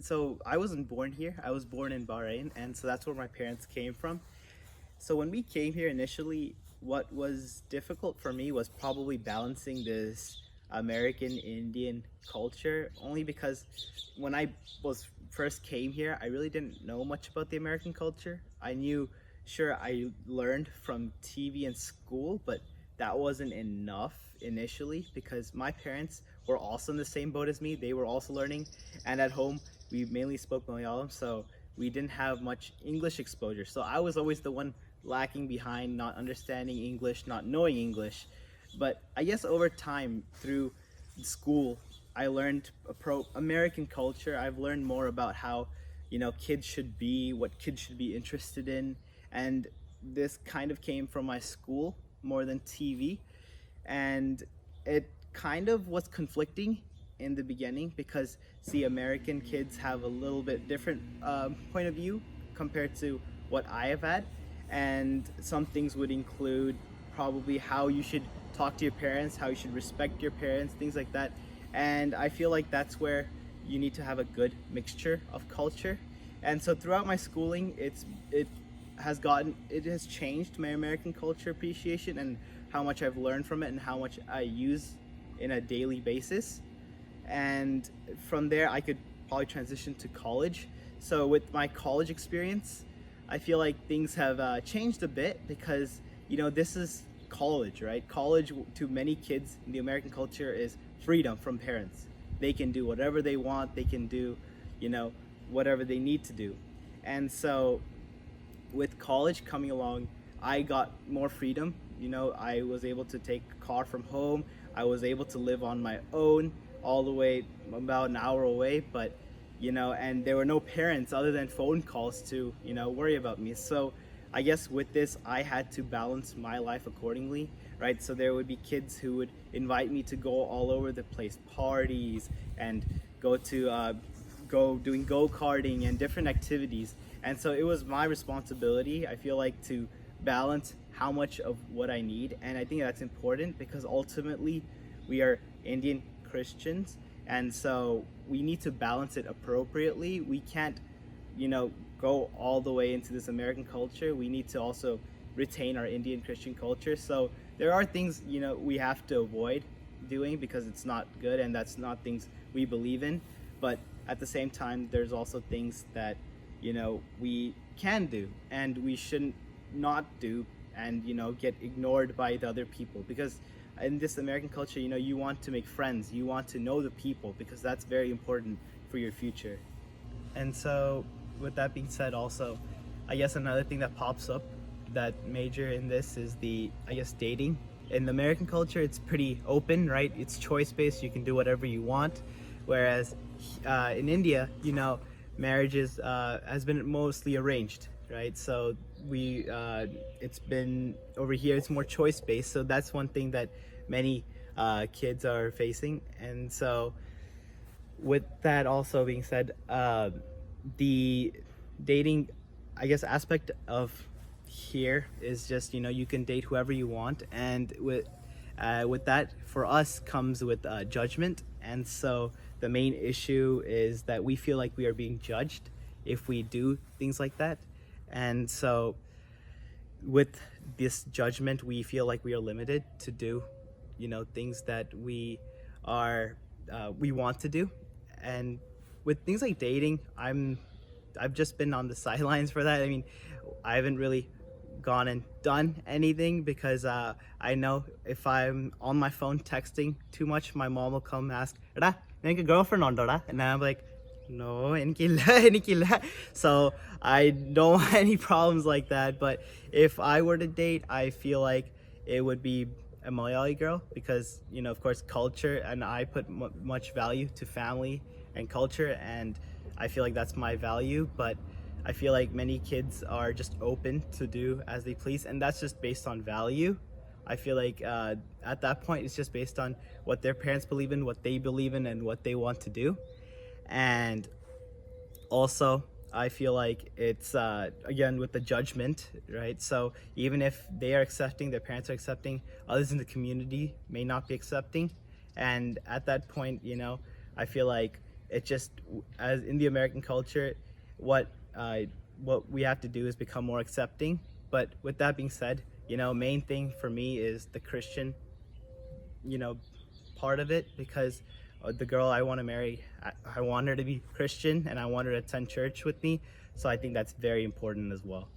so I wasn't born here. I was born in Bahrain, and so that's where my parents came from. So when we came here initially, what was difficult for me was probably balancing this American Indian culture, only because when I was first came here, I really didn't know much about the American culture. I knew, sure, I learned from TV and school, but that wasn't enough initially because my parents were also in the same boat as me. They were also learning, and at home we mainly spoke Malayalam, so we didn't have much English exposure. So I was always the one lacking behind, not understanding English, not knowing English. But I guess over time, through school, I learned American culture. I've learned more about how, kids should be, what kids should be interested in. And this kind of came from my school more than TV. And it kind of was conflicting in the beginning because, see, American kids have a little bit different point of view compared to what I have had. And some things would include probably how you should talk to your parents, how you should respect your parents, things like that. And I feel like that's where you need to have a good mixture of culture. And so throughout my schooling, it has changed my American culture appreciation and how much I've learned from it and how much I use in a daily basis. And from there, I could probably transition to college. So with my college experience, I feel like things have changed a bit because, this is college, right? College to many kids in the American culture is freedom from parents. They can do whatever they want. They can do, whatever they need to do. And so with college coming along, I got more freedom. I was able to take a car from home. I was able to live on my own all the way about an hour away, but and there were no parents other than phone calls to, worry about me. So I guess with this, I had to balance my life accordingly, right? So there would be kids who would invite me to go all over the place, parties, and go doing go-karting and different activities. And so it was my responsibility, I feel like, to balance how much of what I need. And I think that's important because ultimately we are Indian Christians, and so we need to balance it appropriately. We can't, go all the way into this American culture. We need to also retain our Indian Christian culture. So there are things, we have to avoid doing because it's not good and that's not things we believe in. But at the same time, there's also things that, we can do and we shouldn't not do and, get ignored by the other people. Because in this American culture, you want to make friends, you want to know the people because that's very important for your future. And so with that being said, also, I guess another thing that pops up that major in this is dating. In the American culture, it's pretty open, right? It's choice based, you can do whatever you want. Whereas in India, marriages has been mostly arranged, right? So it's been over here, it's more choice based. So that's one thing that many kids are facing. And so with that also being said, the dating, I guess, aspect of here is just, you can date whoever you want. And with that, for us, comes with judgment. And so the main issue is that we feel like we are being judged if we do things like that. And so with this judgment, we feel like we are limited to do, things that we want to do. And with things like dating, I've just been on the sidelines for that. I mean, I haven't really gone and done anything because I know if I'm on my phone texting too much, my mom will come ask, "Ada, your girlfriend on da?" And I'm like, "No, enikilla." So I don't want any problems like that. But if I were to date, I feel like it would be a Malayali girl because, of course, culture, and I put much value to family and culture, and I feel like that's my value. But I feel like many kids are just open to do as they please, and that's just based on value. I feel like at that point, it's just based on what their parents believe in, what they believe in, and what they want to do. And also, I feel like it's again with the judgment, right? So even if they are accepting, their parents are accepting, others in the community may not be accepting. And at that point, I feel like It just, as in the American culture, what what we have to do is become more accepting. But with that being said, main thing for me is the Christian, you know, part of it, because the girl I want to marry, I want her to be Christian and I want her to attend church with me. So I think that's very important as well.